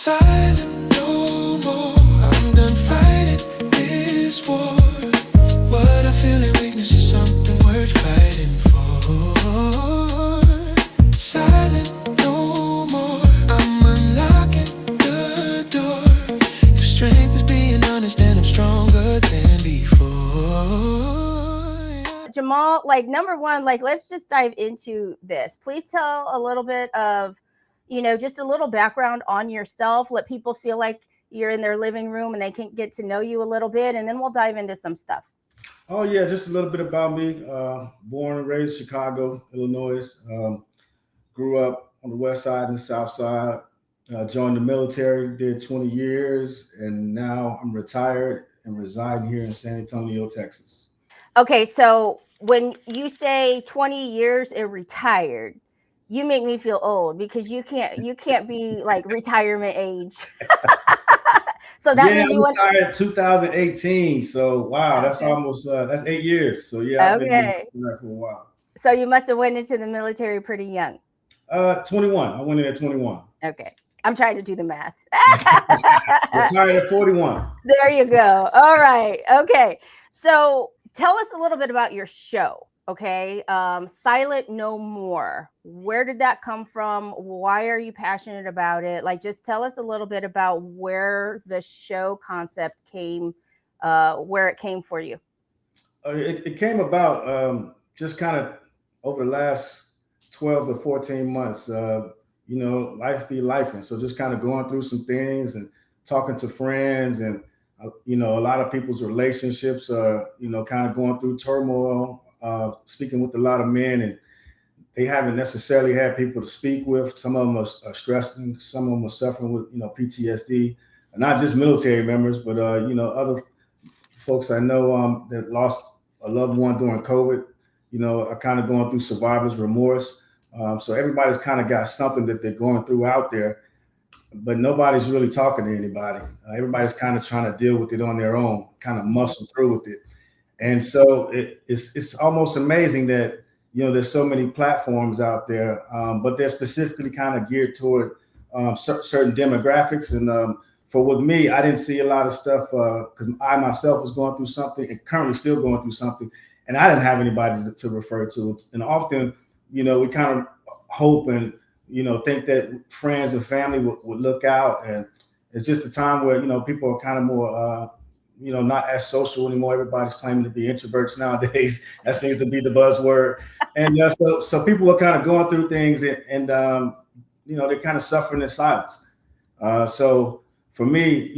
silent no more. I'm done fighting this war. What I feel in weakness is something worth fighting for. Silent no more. I'm unlocking the door. If strength is being honest, then I'm stronger than before. Jamaal, like number one, like let's just dive into this. Please tell a little bit of, just a little background on yourself. Let people feel like you're in their living room and they can get to know you a little bit, and then we'll dive into some stuff. Oh yeah, just a little bit about me. Born and raised Chicago, Illinois. Grew up on the west side and the south side. Joined the military, did 20 years, and now I'm retired and reside here in San Antonio, Texas. Okay, so when you say 20 years and retired, you make me feel old because you can't be like retirement age. So that Yeah, means I you went. retired 2018. So wow, that's Okay. almost that's 8 years. So yeah, I've been Okay. doing that for a while. So you must have went into the military pretty young. 21. I went in at 21. Okay. I'm trying to do the math. Retired at 41. There you go. All right. Okay. So tell us a little bit about your show. Okay. Silent No More. Where did that come from? Why are you passionate about it? Like, just tell us a little bit about where the show concept came, where it came for you. It came about just kind of over the last 12 to 14 months. Life be life. And so just kind of going through some things and talking to friends and, a lot of people's relationships are, kind of going through turmoil, speaking with a lot of men, and they haven't necessarily had people to speak with. Some of them are stressing. Some of them are suffering with, PTSD, not just military members, but, other folks I know that lost a loved one during COVID, are kind of going through survivor's remorse. So everybody's kind of got something that they're going through out there, but nobody's really talking to anybody. Everybody's kind of trying to deal with it on their own, kind of muscle through with it. And so it's almost amazing that, there's so many platforms out there, but they're specifically kind of geared toward certain demographics. And for with me, I didn't see a lot of stuff because I myself was going through something and currently still going through something, and I didn't have anybody to refer to. And often, we kind of hope and think that friends and family would look out, and it's just a time where people are kind of more not as social anymore. Everybody's claiming to be introverts nowadays. That seems to be the buzzword. And so people are kind of going through things, and they're kind of suffering in silence. So for me,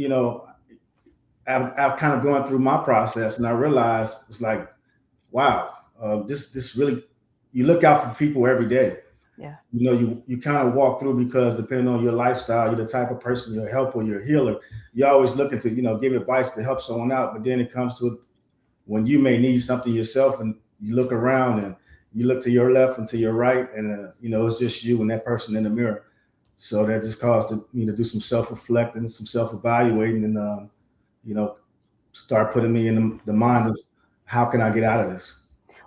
I've kind of gone through my process, and I realized it's like, wow, this really, you look out for people every day. Yeah. You kind of walk through because depending on your lifestyle, you're the type of person, you're a helper, you're a healer. You're always looking to, give advice to help someone out. But then it comes to when you may need something yourself, and you look around and you look to your left and to your right, and it's just you and that person in the mirror. So that just caused me to do some self-reflecting, some self-evaluating, and start putting me in the mind of how can I get out of this.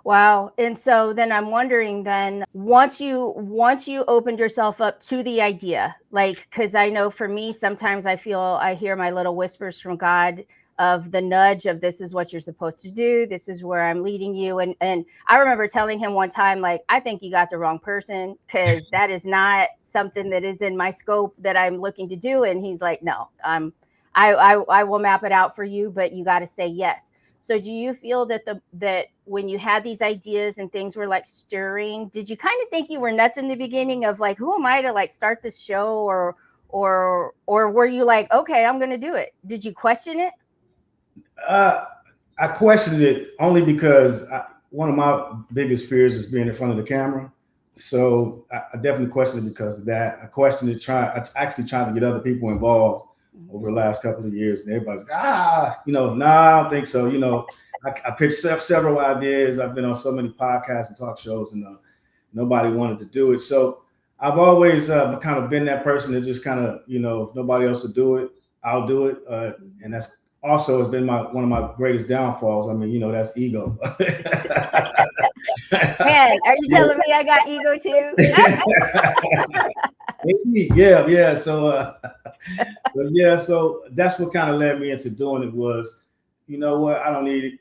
Wow. And so then I'm wondering then once you opened yourself up to the idea, like, because I know for me, sometimes I hear my little whispers from God of the nudge of this is what you're supposed to do. This is where I'm leading you. And I remember telling him one time, like, I think you got the wrong person because that is not something that is in my scope that I'm looking to do. And he's like, no, I will map it out for you, but you got to say yes. So do you feel that when you had these ideas and things were like stirring, did you kind of think you were nuts in the beginning of like, who am I to like start this show, or were you like, okay, I'm going to do it? Did you question it? I questioned it only because one of my biggest fears is being in front of the camera. So I definitely questioned it because of that. I questioned it. I actually tried to get other people involved over the last couple of years, and everybody's like, I don't think so. I pitched several ideas. I've been on so many podcasts and talk shows, and nobody wanted to do it. So I've always kind of been that person that just kind of, if nobody else will do it, I'll do it. And that's also has been one of my greatest downfalls. I mean, you know, that's ego. Man, are you telling me I got ego too? Yeah, yeah. So, but yeah, so that's what kind of led me into doing it was, you know what? I don't need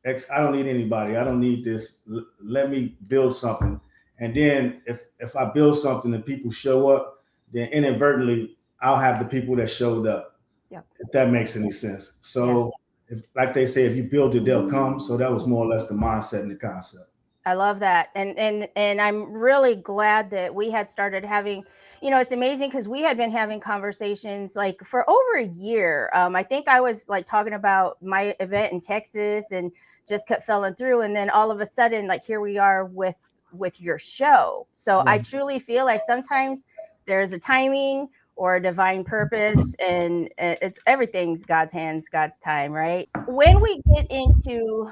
anybody. I don't need this. Let me build something. And then if I build something and people show up, then inadvertently I'll have the people that showed up. Yep. If that makes any sense. Yeah. So if, like they say, if you build it, they'll come. So that was more or less the mindset and the concept. I love that. And I'm really glad that we had started having, you know, it's amazing because we had been having conversations like for over a year. I think I was like talking about my event in Texas and just kept falling through. And then all of a sudden, like here we are with your show. So I truly feel like sometimes there's a timing or a divine purpose, and it's everything's God's hands, God's time, right? When we get into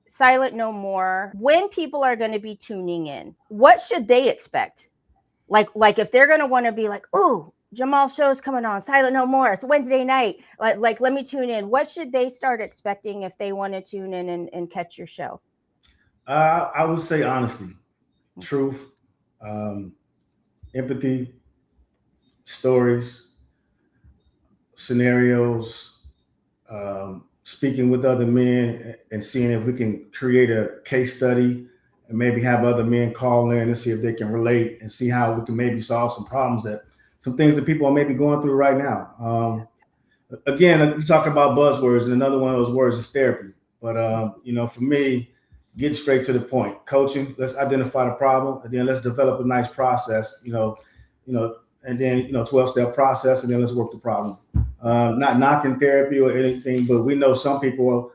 Silent No More, when people are going to be tuning in, what should they expect? Like if they're going to want to be like, oh, Jamaal show's coming on, Silent No More, it's Wednesday night, like let me tune in. What should they start expecting if they want to tune in and catch your show? I would say honesty, truth, empathy, stories, scenarios, speaking with other men and seeing if we can create a case study and maybe have other men call in and see if they can relate and see how we can maybe solve some things that people are maybe going through right now. Again, you talk about buzzwords, and another one of those words is therapy. But you know, for me, getting straight to the point, coaching. Let's identify the problem, and then let's develop a nice process. And then 12-step process, and then let's work the problem. Not knocking therapy or anything, but we know some people,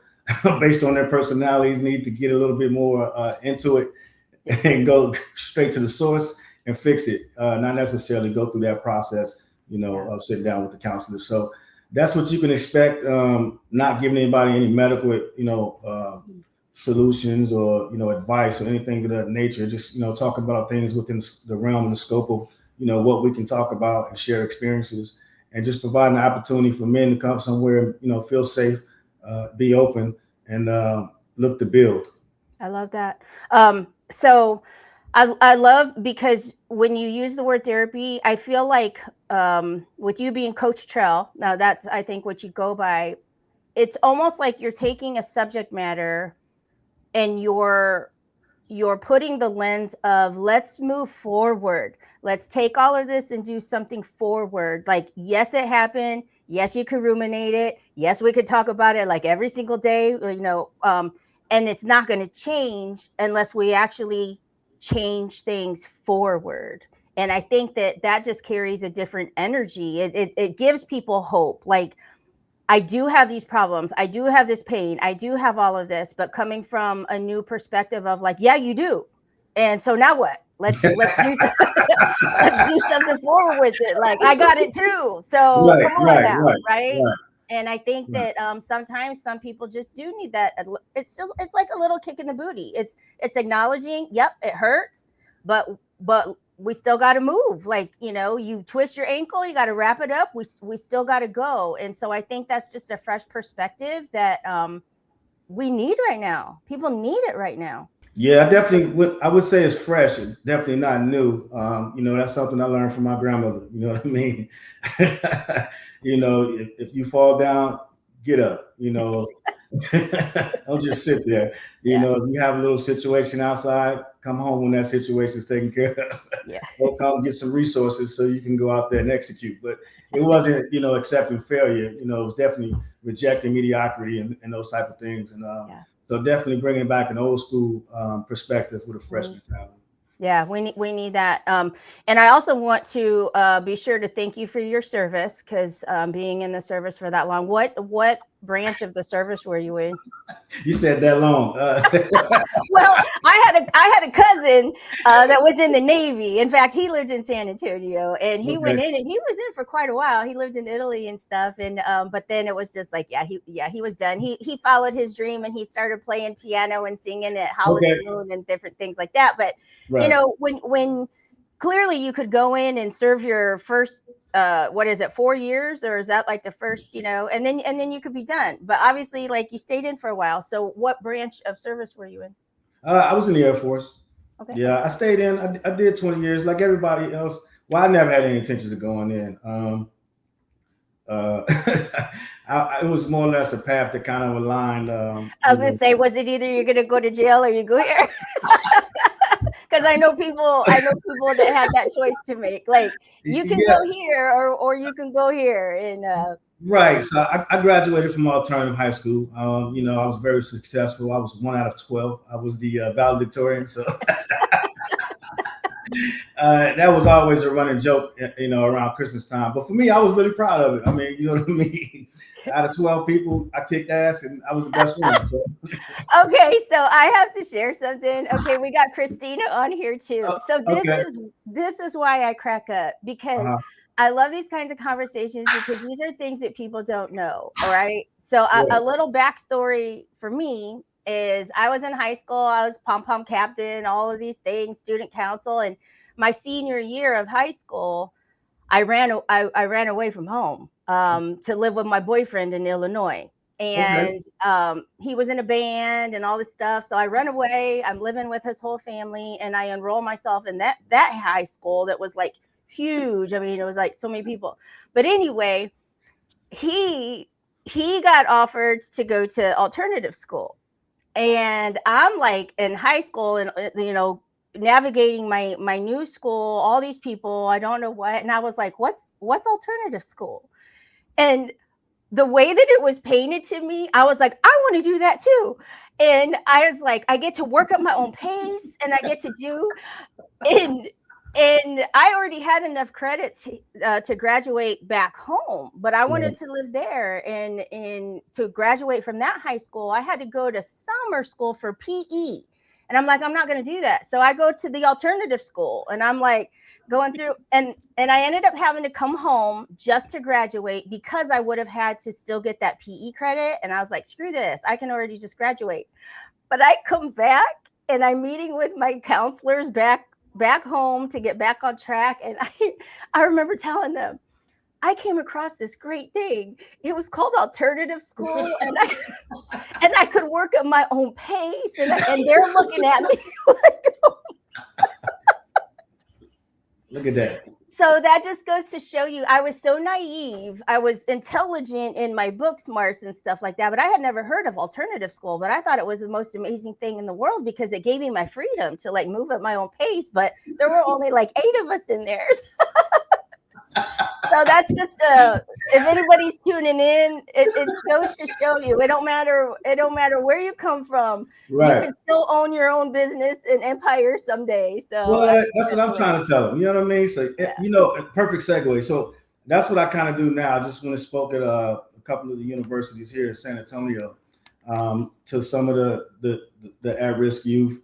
based on their personalities, need to get a little bit more into it and go straight to the source and fix it. Not necessarily go through that process, of sitting down with the counselor. So that's what you can expect. Not giving anybody any medical, solutions or advice or anything of that nature. Just talk about things within the realm and the scope of what we can talk about and share experiences, and just providing an opportunity for men to come somewhere, feel safe, be open, and look to build. I love that. So I love, because when you use the word therapy, I feel like with you being Coach Trell, now that's, I think, what you go by, it's almost like you're taking a subject matter and you're putting the lens of, let's move forward. Let's take all of this and do something forward. Like, yes, it happened. Yes, you could ruminate it. Yes, we could talk about it like every single day, and it's not going to change unless we actually change things forward. And I think that just carries a different energy. It gives people hope. Like, I do have these problems. I do have this pain. I do have all of this, but coming from a new perspective of like, yeah, you do. And so now what? Let's do let's do something forward with it. Like, I got it too. So come on now, right? And I think that sometimes some people just do need that. It's like a little kick in the booty. It's acknowledging, yep, it hurts, but we still got to move. Like, you twist your ankle, you got to wrap it up. We still got to go. And so I think that's just a fresh perspective that we need right now. People need it right now. Yeah, I would say it's fresh. It's definitely not new. That's something I learned from my grandmother. You know what I mean? If you fall down, get up. Don't just sit there. If you have a little situation outside, come home when that situation is taken care of. Yeah. Or come get some resources so you can go out there and execute. But it wasn't, accepting failure. It was definitely rejecting mediocrity and those type of things. And so definitely bringing back an old school perspective with a fresh mentality. Yeah, we need that. And I also want to be sure to thank you for your service, because being in the service for that long. What branch of the service were you in? You said that long. Well, I had a cousin that was in the Navy. In fact, he lived in San Antonio, and he went in, and he was in for quite a while. He lived in Italy and stuff, and but then it was just like, he was done. He followed his dream, and he started playing piano and singing at Holiday Moon and different things like that. But when clearly you could go in and serve your first what is it, 4 years, or is that like the first, and then you could be done. But obviously, like, you stayed in for a while. So what branch of service were you in? I was in the Air Force. Okay. Yeah, I stayed in. I did 20 years like everybody else. Well, I never had any intentions of going in. Uh, it was more or less a path that kind of aligned. I was gonna say, was it either you're gonna go to jail or you go here? Because I know people that had that choice to make. Like, you can yeah, go here or you can go here. And right. So I graduated from alternative high school. I was very successful. I was 1 out of 12. I was the valedictorian. So that was always a running joke, around Christmas time. But for me, I was really proud of it. I mean, you know what I mean? Out of 12 people, I kicked ass and I was the best one. So. Okay, so I have to share something. Okay, we got Christina on here too. So Okay. this is why I crack up, because Uh-huh. I love these kinds of conversations, because these are things that people don't know. All right. So a Yeah. little backstory for me is I was in high school. I was pom-pom captain, all of these things, student council. And my senior year of high school, I ran away from home to live with my boyfriend in Illinois. Okay. And he was in a band and all this stuff. So I run away. I'm living with his whole family, and I enroll myself in that high school that was like huge. I mean, it was like so many people. But anyway, he got offered to go to alternative school, and I'm like in high school, and navigating my new school, all these people, I don't know what. And I was like, what's alternative school? And the way that it was painted to me, I was like, I want to do that too. And I was like, I get to work at my own pace, and I get to do, and I already had enough credits to graduate back home, but I wanted to live there. And to graduate from that high school, I had to go to summer school for PE. And I'm like, I'm not going to do that. So I go to the alternative school, and I'm like going through, and I ended up having to come home just to graduate, because I would have had to still get that PE credit. And I was like, screw this, I can already just graduate. But I come back, and I'm meeting with my counselors back home to get back on track. And I remember telling them, I came across this great thing. It was called alternative school, and I could work at my own pace. And they're looking at me like, Look at that. so that just goes to show you, I was so naive. I was intelligent in my book smarts and stuff like that, but I had never heard of alternative school. But I thought it was the most amazing thing in the world, because it gave me my freedom to like move at my own pace. But there were only like 8 of us in there. So that's just if anybody's tuning in, it goes to show you, it don't matter where you come from. Right. You can still own your own business and empire someday. So Well, that's what I'm trying to tell them. You know what I mean? So, a perfect segue. So that's what I kind of do now. I just went and spoke at a couple of the universities here in San Antonio, to some of the at-risk youth,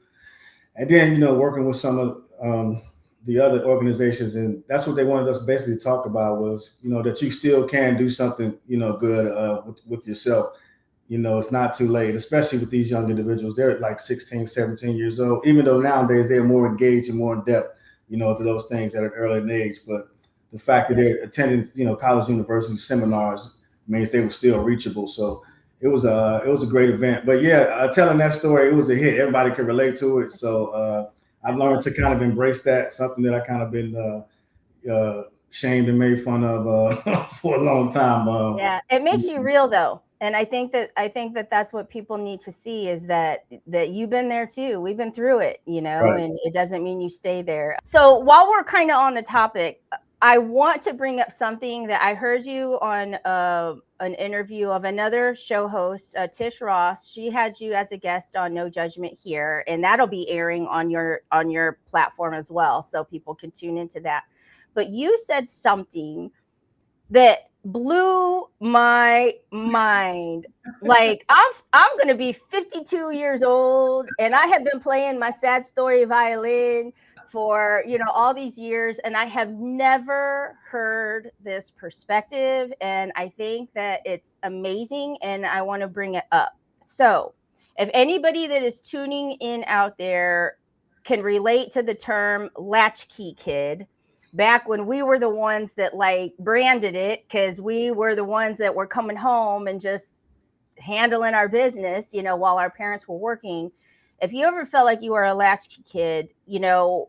and then working with some of the other organizations, and that's what they wanted us basically to talk about was that you still can do something good with yourself. It's not too late, especially with these young individuals. They're like 16, 17 years old, even though nowadays they're more engaged and more in depth, to those things at an early age. But the fact that they're attending, college, university seminars means they were still reachable. So it was a great event. But yeah, telling that story, it was a hit. Everybody could relate to it. So I've learned to kind of embrace that, something that I kind of been shamed and made fun of for a long time. Yeah, it makes you real though. And I think that that's what people need to see, is that you've been there too. We've been through it, Right. and it doesn't mean you stay there. So while we're kind of on the topic, I want to bring up something that I heard you on an interview of another show host, Tish Ross. She had you as a guest on No Judgment Here, and that'll be airing on your platform as well, so people can tune into that. But you said something that blew my mind. Like, I'm gonna be 52 years old, and I have been playing my sad story violin for all these years, and I have never heard this perspective, and I think that it's amazing, and I want to bring it up. So if anybody that is tuning in out there can relate to the term latchkey kid, back when we were the ones that like branded it, because we were the ones that were coming home and just handling our business, you know, while our parents were working. If you ever felt like you were a latchkey kid, you know,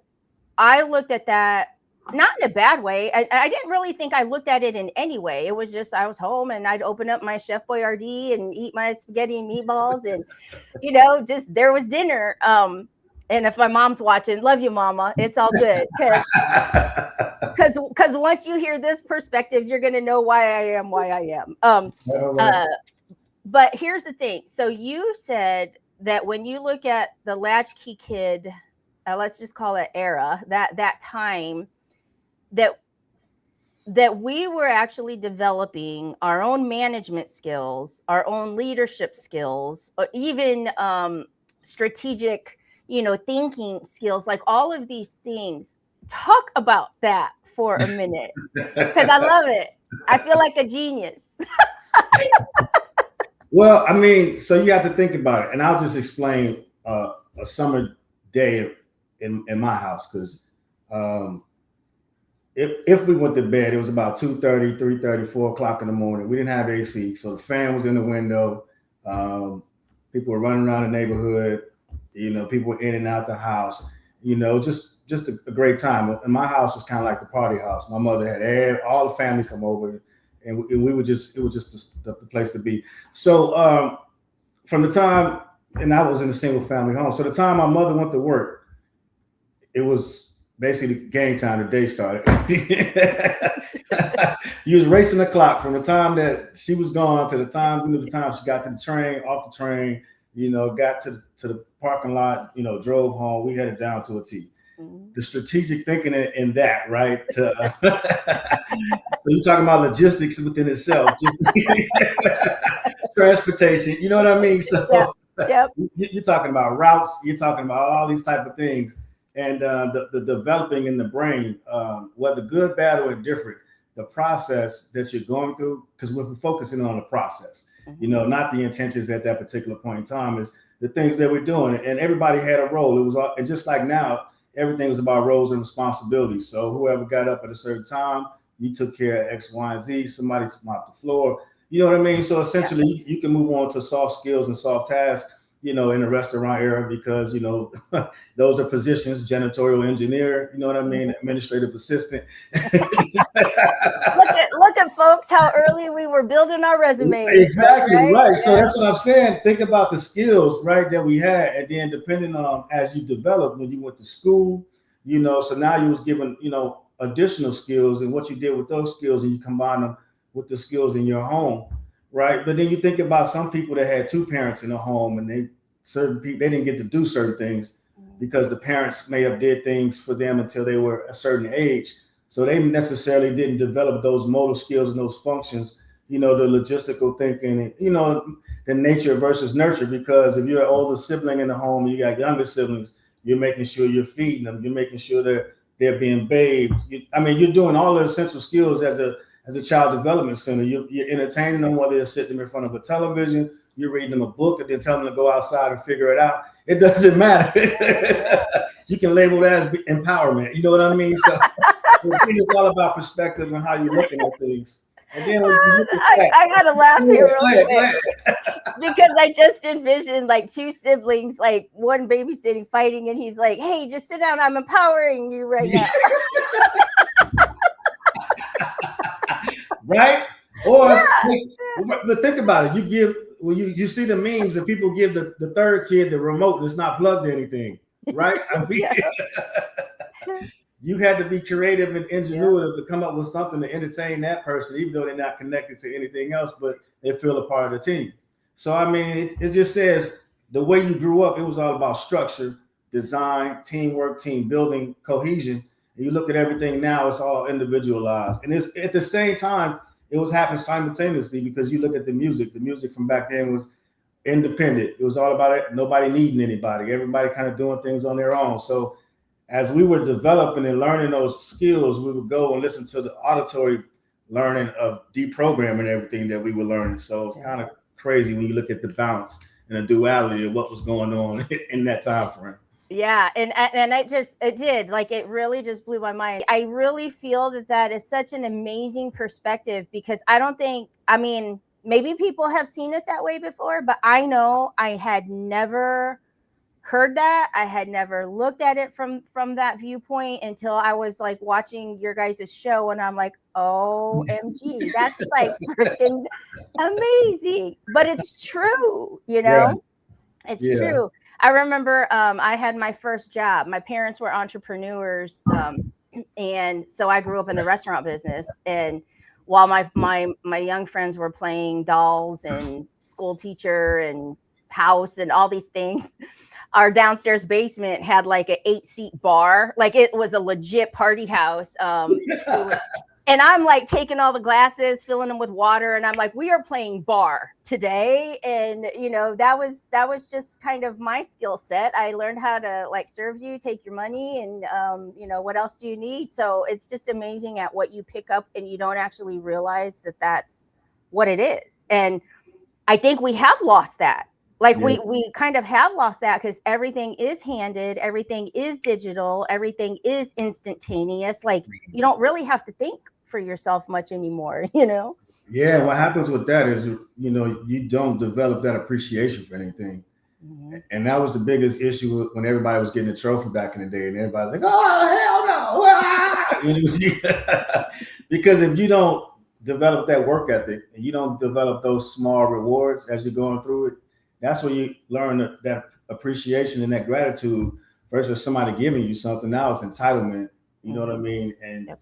I looked at that not in a bad way. I didn't really think I looked at it in any way. It was just I was home and I'd open up my Chef Boyardee and eat my spaghetti and meatballs, and you know, just there was dinner. And if my mom's watching, love you, mama. It's all good, because once you hear this perspective, you're gonna know why I am why I am. But here's the thing. So you said that when you look at the latchkey kid, let's just call it era, that time, that we were actually developing our own management skills, our own leadership skills, or even strategic, you know, thinking skills, like all of these things. Talk about that for a minute, because I love it. I feel like a genius. Well, I mean, so you have to think about it, and I'll just explain a summer day in my house, because if we went to bed, it was about 2:30, 3:30, 4 o'clock in the morning. We didn't have AC, so the fan was in the window. People were running around the neighborhood. You know, people were in and out the house. You know, just a great time. And my house was kind of like the party house. My mother had all the family come over, and we were just, it was just the place to be. So from the time, and I was in a single family home. So the time my mother went to work, it was basically game time. The day started. You was racing the clock from the time that she was gone to the time, you know, the time she got to the train, off the train, you know, got to the parking lot, you know, drove home. We had it down to a T. The strategic thinking in that, right? So you're talking about logistics within itself, just transportation. You know what I mean? So Yep. you're talking about routes. You're talking about all these type of things, and the developing in the brain, whether good, bad, or indifferent, the process that you're going through. Because we're focusing on the process, you know, not the intentions at that particular point in time. Is the things that we're doing, and everybody had a role. It was all, and just like now, everything was about roles and responsibilities. So whoever got up at a certain time, you took care of X, Y, and Z. Somebody mopped the floor. You know what I mean? So essentially, you can move on to soft skills and soft tasks, you know, in the restaurant era, because, you know, those are positions: janitorial engineer, you know what I mean, administrative assistant. Look at folks, how early we were building our resumes. Exactly, right. Yeah. So that's what I'm saying. Think about the skills, right, that we had, and then depending on as you develop when you went to school, you know, so now you was given, you know, additional skills, and what you did with those skills, and you combine them with the skills in your home, right? But then you think about some people that had two parents in the home, and certain people, they didn't get to do certain things because the parents may have did things for them until they were a certain age. So they necessarily didn't develop those motor skills and those functions, you know, the logistical thinking, you know, the nature versus nurture. Because if you're an older sibling in the home and you got younger siblings, you're making sure you're feeding them, you're making sure they're being bathed. You're doing all the essential skills as a child development center. You're entertaining them, whether you're sitting in front of a television, you're reading them a book, and then telling them to go outside and figure it out. It doesn't matter. You can label that as empowerment. You know what I mean? So it's all about perspective and how you're looking at things. And then when you look at that, I gotta laugh here real quick because I just envisioned like two siblings, like one babysitting, fighting, and he's like, "Hey, just sit down. I'm empowering you right now." Right? Or but think about it. You see the memes and people give the third kid the remote that's not plugged to anything, right? You had to be creative and ingenuitive to come up with something to entertain that person, even though they're not connected to anything else, but they feel a part of the team. So it just says the way you grew up, it was all about structure, design, teamwork, team building, cohesion. And you look at everything now, it's all individualized. And it's at the same time, it was happening simultaneously, because you look at the music. The music from back then was independent. It was all about it, nobody needing anybody. Everybody kind of doing things on their own. So as we were developing and learning those skills, we would go and listen to the auditory learning of deprogramming everything that we were learning. So it's kind of crazy when you look at the balance and the duality of what was going on in that time frame. Yeah, and it did, like, it really just blew my mind. I really feel that that is such an amazing perspective, because I don't think, I mean, maybe people have seen it that way before, but I know I had never heard that. I had never looked at it from that viewpoint until I was like watching your guys' show, and I'm like, OMG, that's like freaking amazing. But it's true, you Yeah, know? It's yeah. true. I remember I had my first job. My parents were entrepreneurs, and so I grew up in the restaurant business. And while my young friends were playing dolls and school teacher and house and all these things, our downstairs basement had like an 8-seat bar. Like, it was a legit party house. It was, and I'm like taking all the glasses, filling them with water, and I'm like, we are playing bar today. And that was just kind of my skill set. I learned how to like serve you, take your money, and what else do you need? So it's just amazing at what you pick up, and you don't actually realize that that's what it is. And I think we have lost that. Like, Yeah. we kind of have lost that, because everything is handed, everything is digital, everything is instantaneous. Like, you don't really have to think for yourself much anymore, you know? Yeah, So, what happens with that is, you don't develop that appreciation for anything. mhm. And that was the biggest issue when everybody was getting a trophy back in the day, and everybody's like, "Oh hell no!" Ah! Because if you don't develop that work ethic and you don't develop those small rewards as you're going through it, that's where you learn that appreciation and that gratitude versus somebody giving you something. Now it's entitlement. You know what I Mhm. mean? And Yep.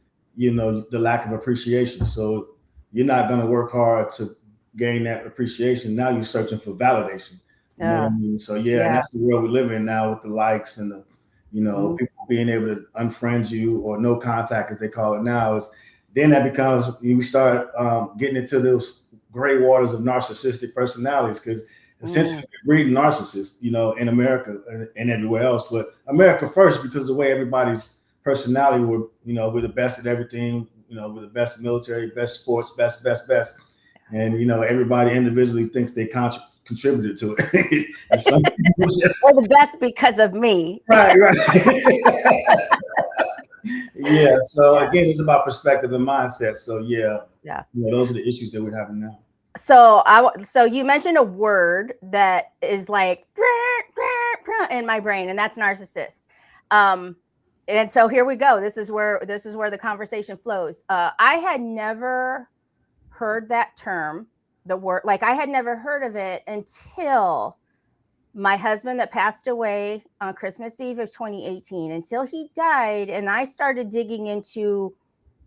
the lack of appreciation. So you're not going to work hard to gain that appreciation. Now you're searching for validation. You know what I Uh, mean? So yeah, and yeah. that's the world we live in now with the likes and the, Mhm. people being able to unfriend you or no contact as they call it now. Is then that becomes we start getting into those gray waters of narcissistic personalities because Mm. essentially we're breeding narcissists, in America and everywhere else, but America first because of the way everybody's personality we're the best at everything, we're the best military, best sports, best, and everybody individually thinks they contributed to it. And some people just Or the best because of me. right. Yeah. So Yeah. again, it's about perspective and mindset. So yeah, Yeah. those are the issues that we're having now. So you mentioned a word that is like in my brain, and that's narcissist. Um, and so here we go. This is where the conversation flows. I had never heard that term, the word, like, I had never heard of it until my husband that passed away on Christmas Eve of 2018, until he died, and I started digging into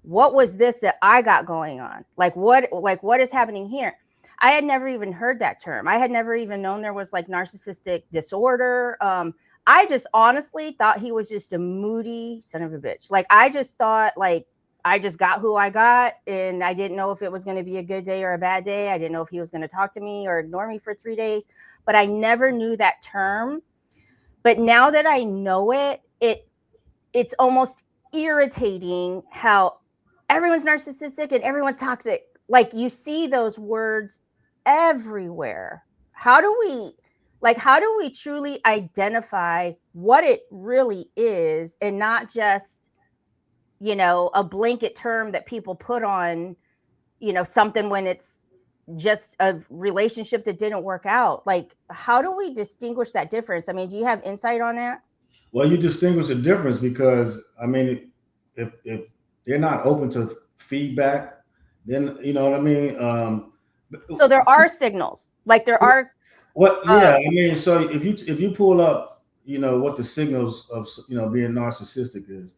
what was this that I got going on? Like what is happening here? I had never even heard that term. I had never even known there was like narcissistic disorder. I just honestly thought he was just a moody son of a bitch. Like, I just thought, like, I just got who I got, and I didn't know if it was going to be a good day or a bad day. I didn't know if he was going to talk to me or ignore me for 3 days, but I never knew that term. But now that I know it's almost irritating how everyone's narcissistic and everyone's toxic. Like, you see those words everywhere. How do we truly identify what it really is, and not just, a blanket term that people put on, something when it's just a relationship that didn't work out? Like, how do we distinguish that difference? I mean, do you have insight on that? Well, you distinguish the difference because I mean, if they're not open to feedback, then you know what I mean. So there are signals. Like, there are What? Yeah, uh I mean, so if you pull up, what the signals of being narcissistic is,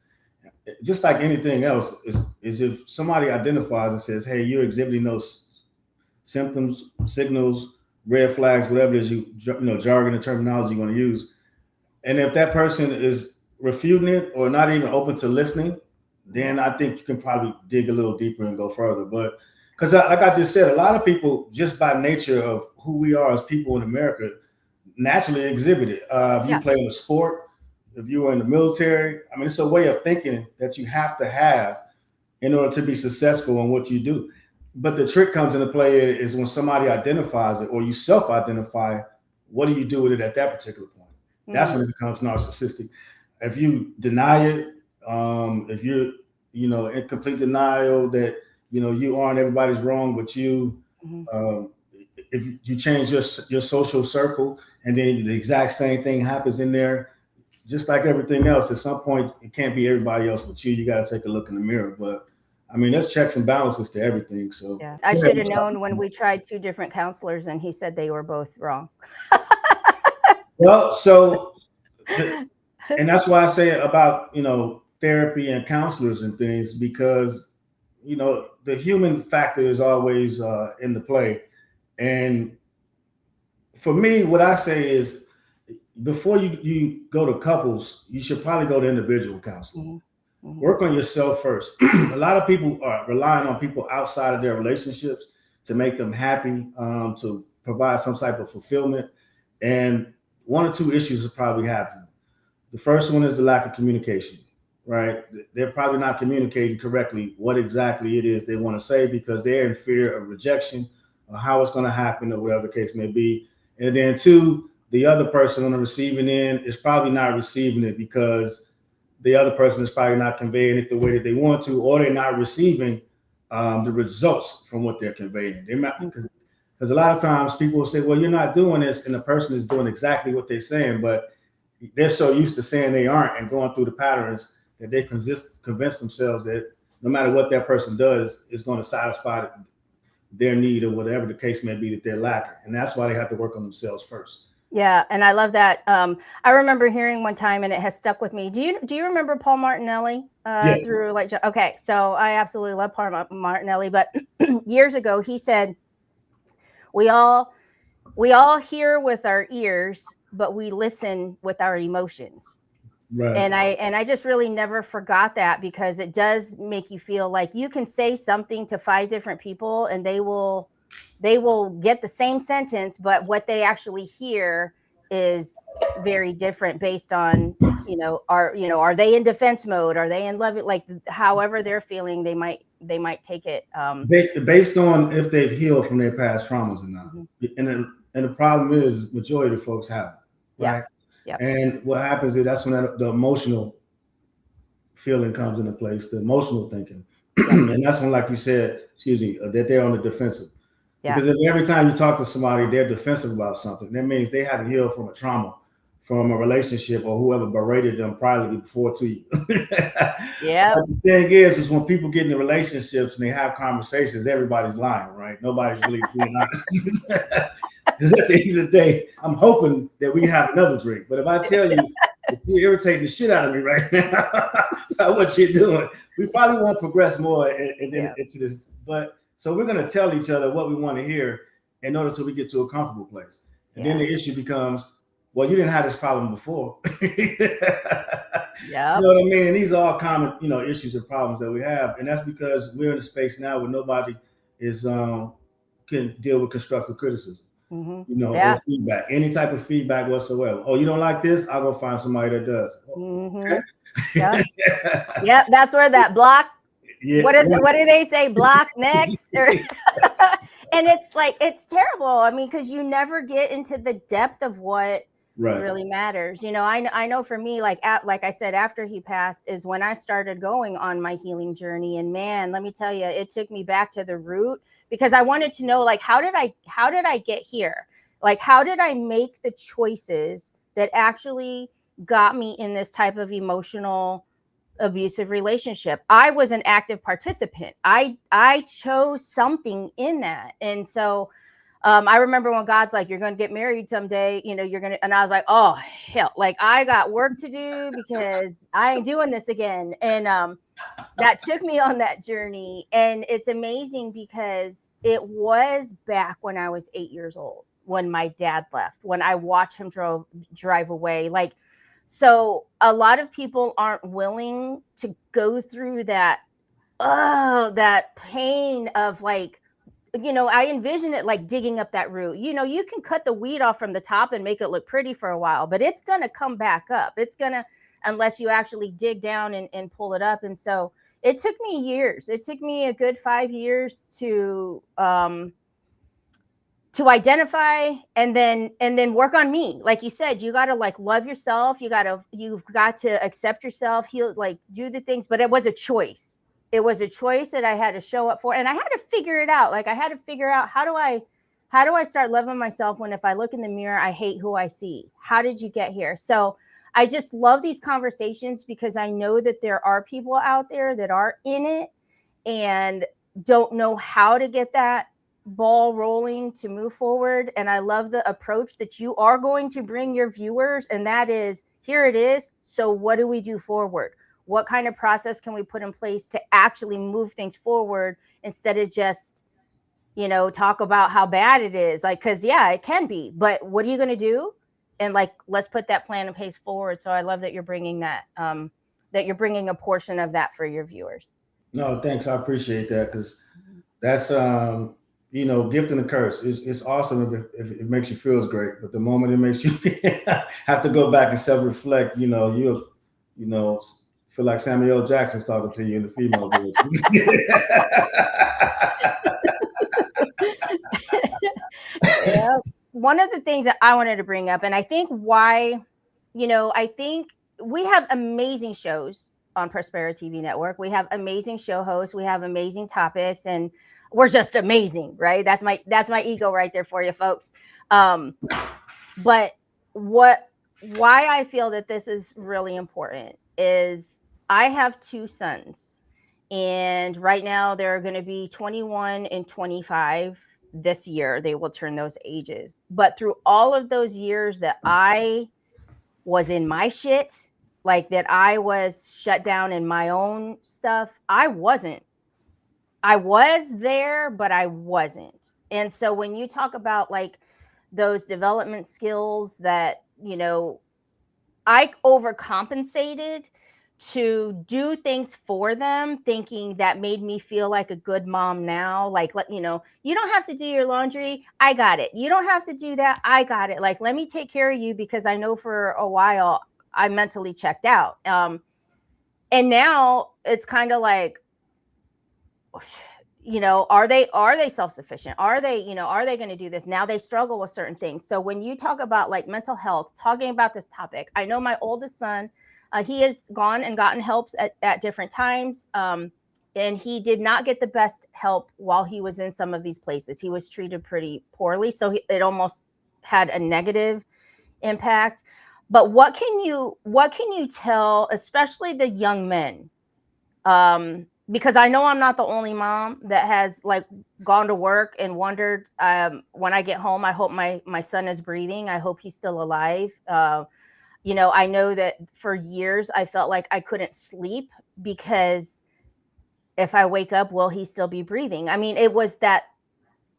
just like anything else, is if somebody identifies and says, "Hey, you're exhibiting those symptoms, signals, red flags, whatever it is jargon and terminology you're going to use," and if that person is refuting it or not even open to listening, then I think you can probably dig a little deeper and go further. But because, like I just said, a lot of people, just by nature of who we are as people in America, naturally exhibit it. If you yeah. play in a sport, if you were in the military, I mean, it's a way of thinking that you have to have in order to be successful in what you do. But the trick comes into play is when somebody identifies it or you self-identify, what do you do with it at that particular point? That's when it becomes narcissistic. If you deny it, if you're, in complete denial that, you aren't, everybody's wrong but you, Mhm. um, if you change your social circle and then the exact same thing happens in there, just like everything else, at some point it can't be everybody else but you. You got to take a look in the mirror. But I mean, there's checks and balances to everything. So Yeah. I go ahead. should have known when we tried two different counselors and he said they were both wrong. Well, so and that's why I say about therapy and counselors and things, because the human factor is always in the play. And for me, what I say is, before you go to couples, you should probably go to individual counseling. Mhm. Mhm. Work on yourself first. A lot of people are relying on people outside of their relationships to make them happy, to provide some type of fulfillment. And one or two issues are probably happening. The first one is the lack of communication, right? They're probably not communicating correctly what exactly it is they want to say, because they're in fear of rejection or how it's going to happen or whatever the case may be. And then two, the other person on the receiving end is probably not receiving it because the other person is probably not conveying it the way that they want to, or they're not receiving the results from what they're conveying. They're not, because a lot of times people will say, "Well, you're not doing this," and the person is doing exactly what they're saying, but they're so used to saying they aren't and going through the patterns that they convince themselves that no matter what that person does, it's going to satisfy their need or whatever the case may be that they're lacking. And that's why they have to work on themselves first. Yeah, and I love that. I remember hearing one time, and it has stuck with me. Do you remember Paul Martinelli? Yeah. Through like, okay, so I absolutely love Paul Martinelli, but years ago he said, we all hear with our ears, but we listen with our emotions. Right. And I just really never forgot that, because it does make you feel like you can say something to 5 different people and they will get the same sentence, but what they actually hear is very different based on, are they in defense mode, are they in love, like however they're feeling, they might take it. Based on if they've healed from their past traumas or not. Mhm. And the problem is majority of folks haven't, Yeah. right? Yeah. And what happens is that's when the emotional feeling comes into place, the emotional thinking. And that's when, like you said, excuse me, that they're on the defensive. Yeah. Because if every time you talk to somebody, they're defensive about something, that means they haven't healed from a trauma, from a relationship, or whoever berated them privately before to you. Yeah. The thing is when people get into relationships and they have conversations, everybody's lying, right? Nobody's really being honest. Because at the end of the day, I'm hoping that we have another drink. But if I tell you, if you're irritating the shit out of me right now about what you're doing, we probably won't progress more into this. But so we're going to tell each other what we want to hear in order till we get to a comfortable place. And then the issue becomes, well, you didn't have this problem before. Yeah. You know what I mean? And these are all common, issues and problems that we have. And that's because we're in a space now where nobody is can deal with constructive criticism. Yeah. Or feedback, any type of feedback whatsoever. Oh, you don't like this? I'll go find somebody that does. Mm-hmm. Yeah. Yep. That's where that block. Yeah. What do they say? Block next. And it's like, it's terrible. I mean, because you never get into the depth of what really matters. I know for me, like I said, after he passed is when I started going on my healing journey. And man, let me tell you, it took me back to the root, because I wanted to know, like, how did I get here? Like, how did I make the choices that actually got me in this type of emotional abusive relationship? I was an active participant. I chose something in that. And so I remember when God's like, you're going to get married someday, you're going to, and I was like, oh hell, like I got work to do because I ain't doing this again. And that took me on that journey. And it's amazing because it was back when I was 8 years old, when my dad left, when I watched him drive away. Like, so a lot of people aren't willing to go through that pain of, like, I envision it like digging up that root. You can cut the weed off from the top and make it look pretty for a while, but it's going to come back up. It's going to, unless you actually dig down and pull it up. And so it took me years. It took me a good 5 years to identify and then work on me. Like you said, you got to like love yourself. You've got to accept yourself, heal, like do the things. But it was a choice. It was a choice that I had to show up for. And I had to figure it out. Like I had to figure out how do I start loving myself when if I look in the mirror, I hate who I see. How did you get here? So I just love these conversations because I know that there are people out there that are in it and don't know how to get that ball rolling to move forward. And I love the approach that you are going to bring your viewers, and that is, here it is. So what do we do forward? What kind of process can we put in place to actually move things forward instead of just, talk about how bad it is? Like, because yeah, it can be, but what are you going to do? And like, let's put that plan and pace forward. So I love that you're bringing that, that you're bringing a portion of that for your viewers. No, thanks. I appreciate that, because that's gift and a curse. It's awesome if it makes you feel great, but the moment it makes you have to go back and self-reflect, you feel like Samuel L. Jackson's talking to you in the female voice. Yeah. One of the things that I wanted to bring up, and I think why, I think we have amazing shows on Prospera TV network. We have amazing show hosts. We have amazing topics, and we're just amazing, right? That's my ego right there for you folks. But why I feel that this is really important is I have two sons, and right now they're going to be 21 and 25 this year. They will turn those ages. But through all of those years that I was in my shit, like that I was shut down in my own stuff, I was there, but I wasn't. And so when you talk about like those development skills that, I overcompensated to do things for them, thinking that made me feel like a good mom now. Like, you don't have to do your laundry. I got it. You don't have to do that. I got it. Like, let me take care of you, because I know for a while I mentally checked out. And now it's kind of like, are they self-sufficient? Are they going to do this? Now they struggle with certain things. So when you talk about like mental health, talking about this topic, I know my oldest son, he has gone and gotten helps at different times. And he did not get the best help while he was in some of these places. He was treated pretty poorly. So it almost had a negative impact. But what can you tell, especially the young men? Because I know I'm not the only mom that has like gone to work and wondered, when I get home, I hope my son is breathing. I hope he's still alive. I know that for years I felt like I couldn't sleep because if I wake up, will he still be breathing? I mean, it was that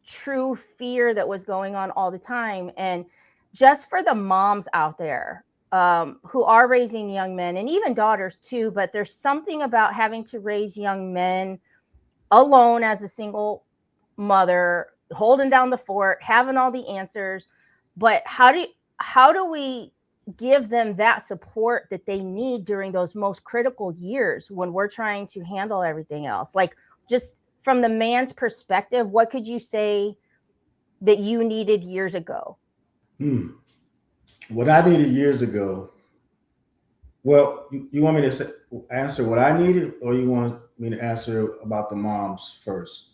true fear that was going on all the time. And just for the moms out there, who are raising young men and even daughters too, but there's something about having to raise young men alone as a single mother, holding down the fort, having all the answers. But how do we give them that support that they need during those most critical years when we're trying to handle everything else? Like, just from the man's perspective, what could you say that you needed years ago? What I needed years ago. Well, you want me to answer what I needed, or you want me to answer about the moms first?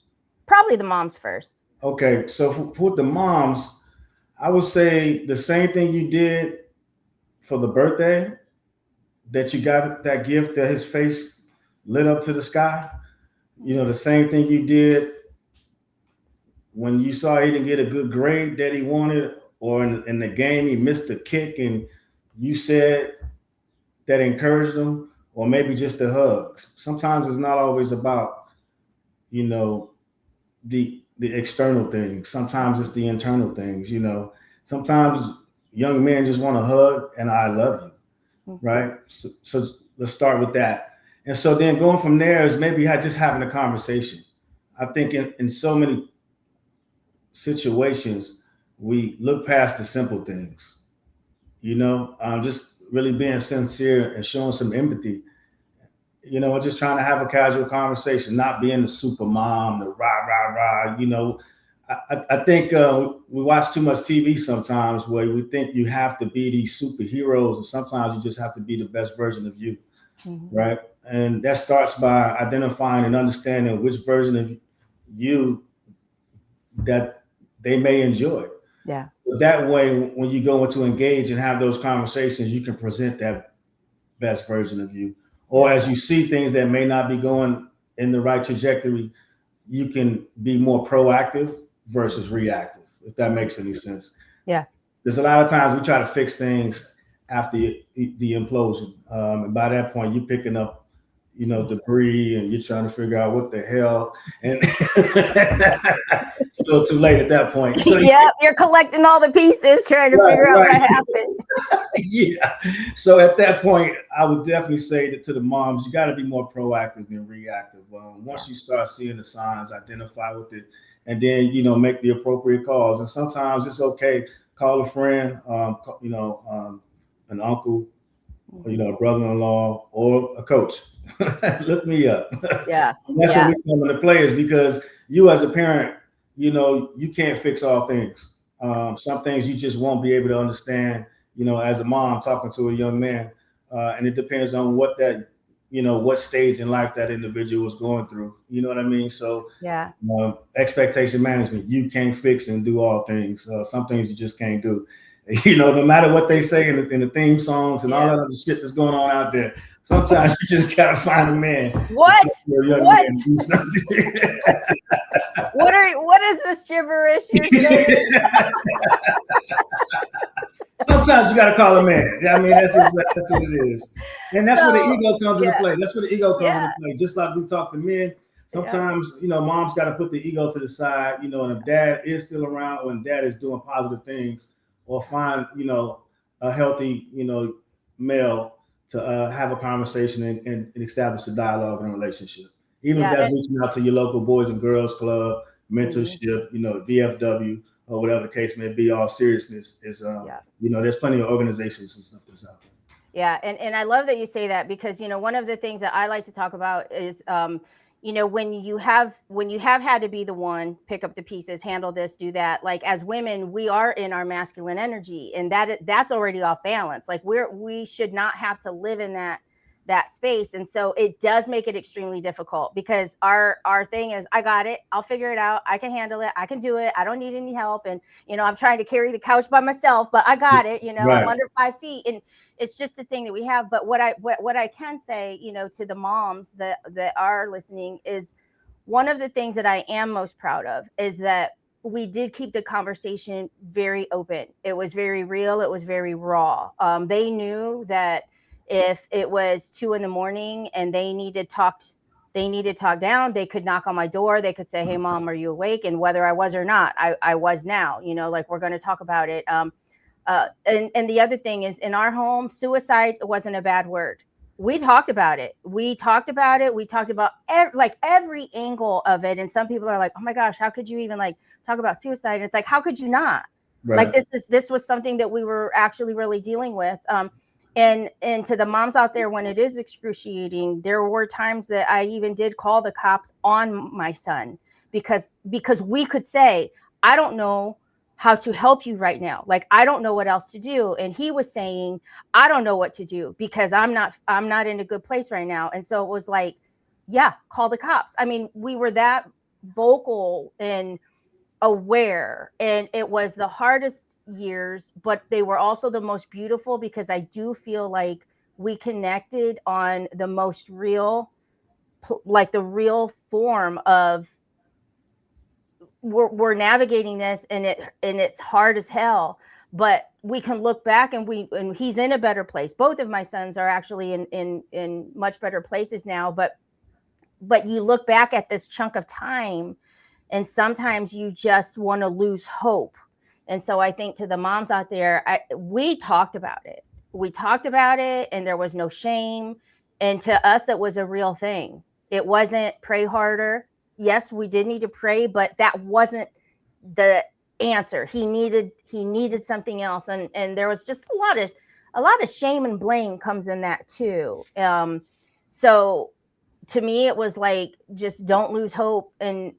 Probably the moms first. Okay, so for the moms, I would say the same thing you did for the birthday, that you got that gift that his face lit up to the sky. The same thing you did when you saw he didn't get a good grade that he wanted, or in the game he missed a kick and you said that encouraged him, or maybe just a hug. Sometimes it's not always about, the external things. Sometimes it's the internal things. Sometimes young men just want a hug and I love you, right? So let's start with that. And so then going from there is maybe just having a conversation. I think in so many situations, we look past the simple things, just really being sincere and showing some empathy, and just trying to have a casual conversation, not being the super mom, the rah, rah, rah, I think we watch too much TV sometimes where we think you have to be these superheroes, and sometimes you just have to be the best version of you, Mhm. right? And that starts by identifying and understanding which version of you that they may enjoy. Yeah. That way, when you go into engage and have those conversations, you can present that best version of you. Or Yeah. as you see things that may not be going in the right trajectory, you can be more proactive versus reactive, if that makes any sense. Yeah. There's a lot of times we try to fix things after the implosion. And by that point, you're picking up, debris, and you're trying to figure out what the hell. And it's a little too late at that point. So Yeah, you're collecting all the pieces, trying to right, figure out right. what happened. Yeah. So at that point, I would definitely say that to the moms, you got to be more proactive than reactive. Once you start seeing the signs, identify with it, and then make the appropriate calls. And sometimes it's okay. Call a friend, an uncle, or, a brother-in-law, or a coach. Look me up. Yeah. That's Yeah. what we come into play is because you as a parent, you can't fix all things. Some things you just won't be able to understand, as a mom talking to a young man. And it depends on what stage in life that individual is going through. You know what I mean? So Yeah. expectation management, you can't fix and do all things. Some things you just can't do. No matter what they say in the theme songs and all that other shit that's going on out there, sometimes you just gotta find a man. What? A young What? man to do something. What is this gibberish you're saying? Sometimes you gotta call a man. I mean, that's what it is. And that's where the So, ego comes into yeah. play. That's where the ego comes Yeah. into play. Just like we talk to men, Yeah. sometimes, mom's got to put the ego to the side, and if dad is still around or when dad is doing positive things or find, a healthy, male to have a conversation and establish a dialogue and a relationship. Even if Yeah. that's reaching out to your local boys and girls club, mentorship, VFW, or whatever the case may be, all seriousness is, Yeah. there's plenty of organizations and stuff that's out there. Yeah, and I love that you say that because one of the things that I like to talk about is when you have had to be the one, pick up the pieces, handle this, do that. Like as women, we are in our masculine energy, and that's already off balance. Like we should not have to live in that space, and so it does make it extremely difficult because our thing is, I got it, I'll figure it out, I can handle it, I can do it, I don't need any help, and I'm trying to carry the couch by myself, but I got it. Right. I'm under 5 feet, and it's just a thing that we have. But what I can say, to the moms that are listening is one of the things that I am most proud of is that we did keep the conversation very open. It was very real. It was very raw. They knew that if it was 2 a.m. and they needed talk down, they could knock on my door. They could say, "Hey, Mom, are you awake?" And whether I was or not, I was now. Like we're going to talk about it. And the other thing is, in our home, suicide wasn't a bad word. We talked about it. We talked about every angle of it. And some people are like, "Oh my gosh, how could you even talk about suicide?" And it's like, how could you not? Right. Like this was something that we were actually really dealing with. And to the moms out there, when it is excruciating, there were times that I even did call the cops on my son because we could say, "I don't know how to help you right now. Like, I don't know what else to do." And he was saying, "I don't know what to do because I'm not in a good place right now." And so it was like, yeah, call the cops. I mean, we were that vocal and aware, and it was the hardest years, but they were also the most beautiful because I do feel like we connected on the most real, like the real form of we're navigating this, and it's hard as hell, but we can look back and he's in a better place. Both of my sons are actually in much better places now, but you look back at this chunk of time and sometimes you just want to lose hope. And so I think to the moms out there, we talked about it. And there was no shame. And to us, it was a real thing. It wasn't pray harder. Yes, we did need to pray, but that wasn't the answer. He needed something else. And there was just a lot of shame and blame comes in that too. So to me, it was like, just don't lose hope. And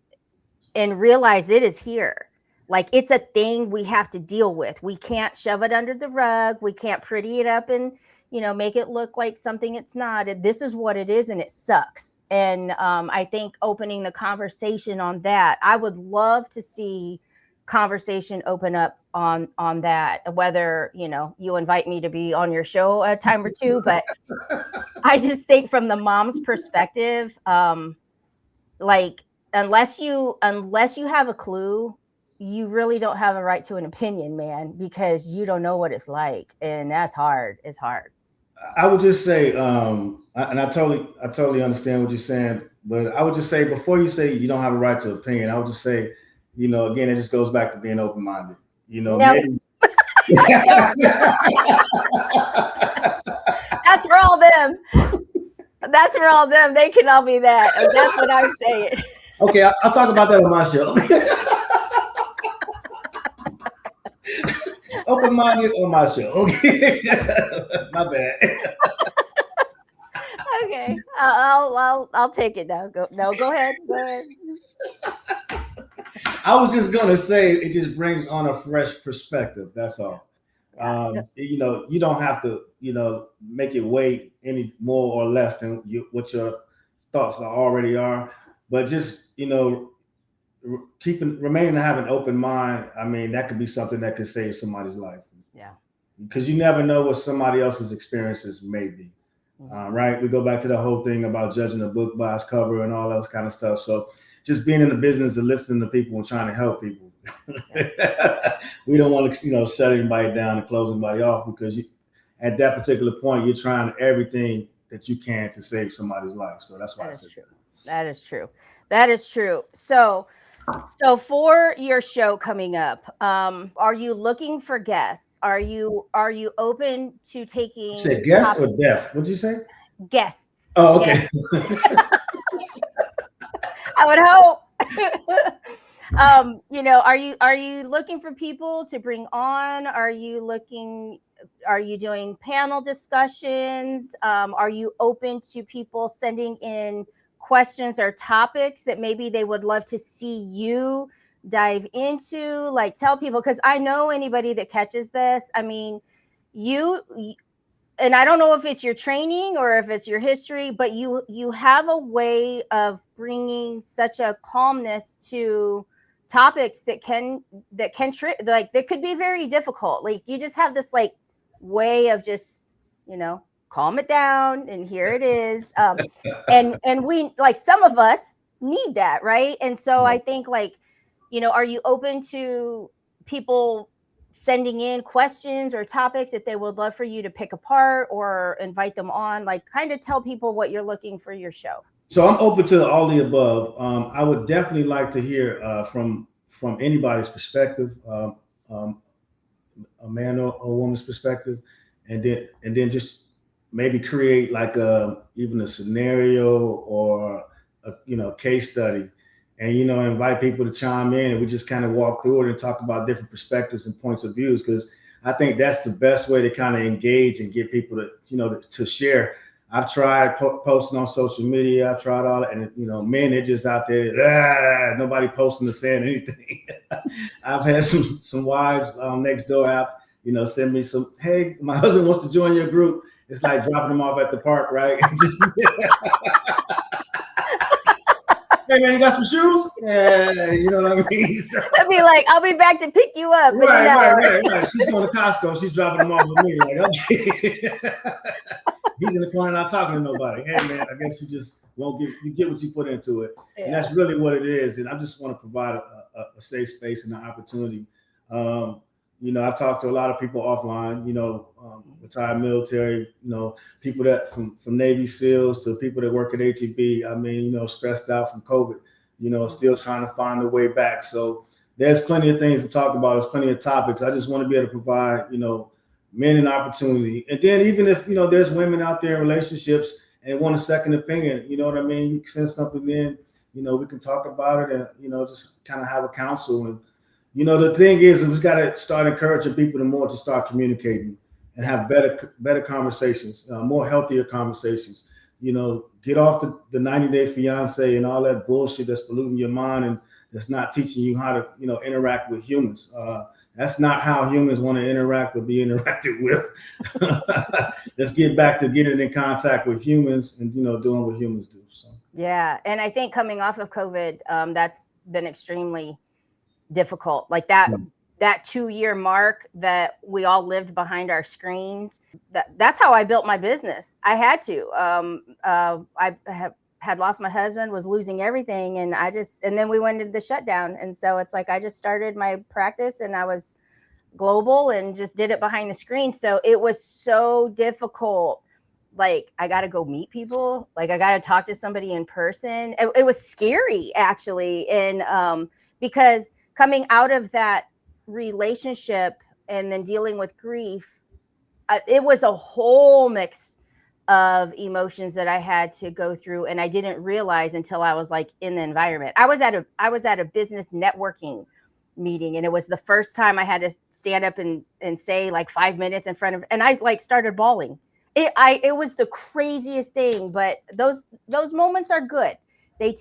and realize it is here. Like it's a thing we have to deal with. We can't shove it under the rug. We can't pretty it up and, make it look like something it's not. This is what it is, and it sucks. And I think opening the conversation on that, I would love to see conversation open up on that. Whether you invite me to be on your show a time or two, but I just think from the mom's perspective, like unless you have a clue, you really don't have a right to an opinion, man, because you don't know what it's like, and that's hard. It's hard. I would just say, and I totally understand what you're saying, but I would just say before you say you don't have a right to opinion, I would just say, again, it just goes back to being open minded. No. Maybe. That's for all them. That's for all them. They can all be that. That's what I'm saying. Okay, I'll talk about that on my show. Open minded on my show. Okay, my bad. Okay, I'll take it now. Go ahead. Go ahead. I was just gonna say it just brings on a fresh perspective. That's all. You don't have to, make it weigh any more or less than what your thoughts already are. But just, remaining to have an open mind. I mean, that could be something that could save somebody's life. Yeah. Because you never know what somebody else's experiences may be. Right? We go back to the whole thing about judging a book by its cover and all that kind of stuff. So just being in the business of listening to people and trying to help people. We don't want to, shut anybody down and close anybody off, because at that particular point, you're trying everything that you can to save somebody's life. So that's why I said true. That is true. That is true. So for your show coming up, are you looking for guests? Are you open to taking? You said guests or deaf? What did you say? Guests. Oh, okay. I would hope. Are you looking for people to bring on? Are you doing panel discussions? Are you open to people sending in questions or topics that maybe they would love to see you dive into? Like, tell people, because I know anybody that catches this, I mean, and I don't know if it's your training or if it's your history, but you have a way of bringing such a calmness to topics that could be very difficult. Like, you just have this like way of just, calm it down, and here it is. And we, like, some of us need that, right? And so I think, like, are you open to people sending in questions or topics that they would love for you to pick apart or invite them on? Like, kind of tell people what you're looking for your show. So I'm open to all the above. I would definitely like to hear from anybody's perspective, a man or a woman's perspective, and then just maybe create like even a scenario or a case study, and invite people to chime in, and we just kind of walk through it and talk about different perspectives and points of views, because I think that's the best way to kind of engage and get people to share. I've tried posting on social media. I've tried all that, and men, they're just out there. Nobody posting or saying anything. I've had some wives next door app, send me some. Hey, my husband wants to join your group. It's like dropping them off at the park, right? Hey man, you got some shoes? Yeah, you know what I mean. So, I'd be like, I'll be back to pick you up. Right. She's going to Costco. She's dropping them off with me. Like, okay. He's in the corner not talking to nobody. Hey man, I guess you just won't get what you put into it. Yeah. And that's really what it is. And I just want to provide a safe space and an opportunity. I've talked to a lot of people offline, retired military, people that from Navy SEALs to people that work at HEB. I mean, stressed out from COVID, still trying to find their way back. So there's plenty of things to talk about. There's plenty of topics. I just want to be able to provide, men an opportunity. And then even if, there's women out there in relationships and want a second opinion, you know what I mean? You can send something in, we can talk about it and, just kind of have a counsel. And, the thing is, we got to start encouraging people to start communicating and have better conversations, more healthier conversations. Get off the 90-day fiance and all that bullshit that's polluting your mind and It's not teaching you how to, interact with humans. That's not how humans want to interact or be interacted with. Let's get back to getting in contact with humans and, doing what humans do. So. Yeah. And I think coming off of COVID, that's been extremely difficult. Like that 2-year mark that we all lived behind our screens. That's how I built my business. I had to. I had lost my husband, was losing everything. And then we went into the shutdown. And so it's like, I just started my practice and I was global and just did it behind the screen. So it was so difficult. Like, I got to go meet people. Like, I got to talk to somebody in person. It was scary, actually. And because coming out of that relationship and then dealing with grief, it was a whole mix of emotions that I had to go through, and I didn't realize until I was like in the environment. I was at a business networking meeting, and it was the first time I had to stand up and say like 5 minutes in front of, and I like started bawling. It was the craziest thing, but those moments are good. They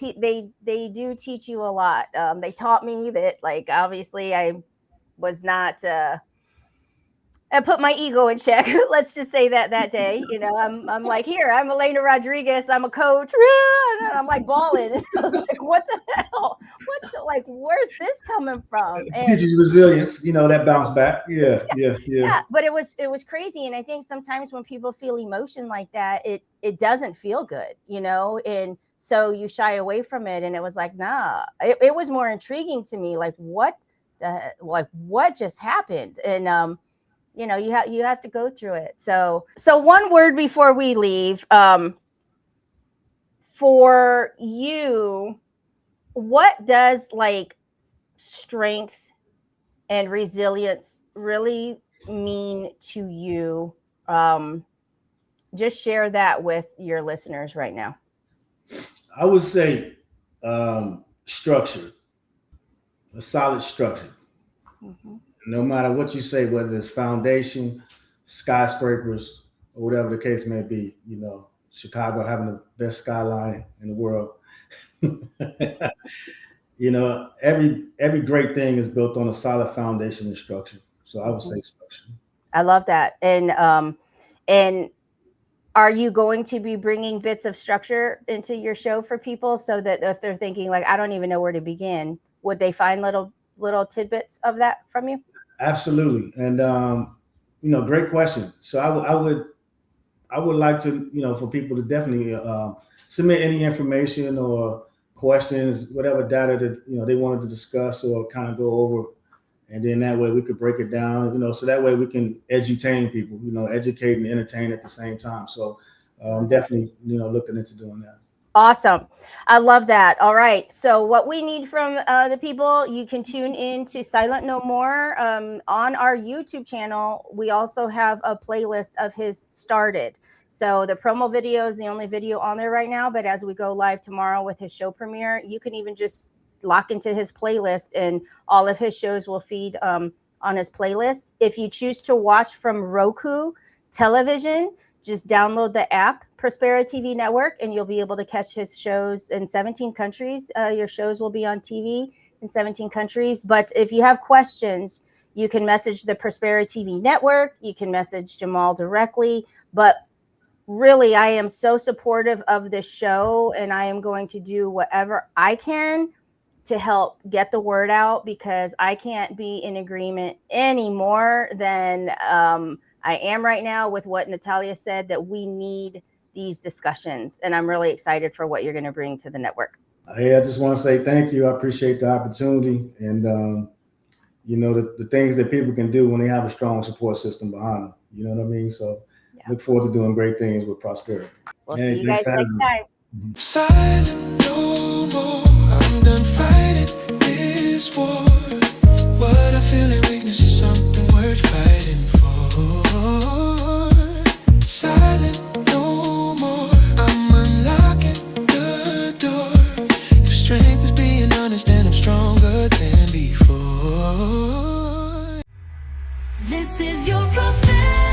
do teach you a lot. They taught me that, like, obviously I was not I put my ego in check. Let's just say that day, I'm like, here, I'm Elena Rodriguez. I'm a coach. And I'm like bawling. And I was like, what the hell? Where's this coming from? And teaches resilience, that bounce back. Yeah. But it was crazy. And I think sometimes when people feel emotion like that, it doesn't feel good, and so you shy away from it. And it was like, nah, it was more intriguing to me. Like, what just happened? And, you have to go through it. So one word before we leave, for you, what does like strength and resilience really mean to you? Just share that with your listeners right now. I would say structure, a solid structure. Mm-hmm. No matter what you say, whether it's foundation, skyscrapers, or whatever the case may be, Chicago having the best skyline in the world. Every great thing is built on a solid foundation and structure. So I would say structure. I love that. And are you going to be bringing bits of structure into your show for people so that if they're thinking like, I don't even know where to begin, would they find little tidbits of that from you? Absolutely. And, great question. So I would like to, for people to definitely submit any information or questions, whatever data that, they wanted to discuss or kind of go over. And then that way we could break it down, so that way we can edutain people, educate and entertain at the same time. So I'm definitely, looking into doing that. Awesome. I love that. All right. So what we need from the people, you can tune in to Silent No More on our YouTube channel. We also have a playlist of his Started. So the promo video is the only video on there right now. But as we go live tomorrow with his show premiere, you can even just lock into his playlist and all of his shows will feed on his playlist. If you choose to watch from Roku television, just download the app Prospera TV Network, and you'll be able to catch his shows in 17 countries. Your shows will be on TV in 17 countries. But if you have questions, you can message the Prospera TV Network. You can message Jamaal directly. But really, I am so supportive of this show, and I am going to do whatever I can to help get the word out, because I can't be in agreement any more than I am right now with what Natalia said, that we need these discussions. And I'm really excited for what you're going to bring to the network. Hey, I just want to say thank you. I appreciate the opportunity and, the things that people can do when they have a strong support system behind them. You know what I mean? So look forward to doing great things with Prospera. We'll see you guys next time. Silent no more. I'm done fighting this war. What I feel in weakness is something worth fighting for. Silent no more. I'm unlocking the door. If strength is being honest, then I'm stronger than before. This is your Prospera.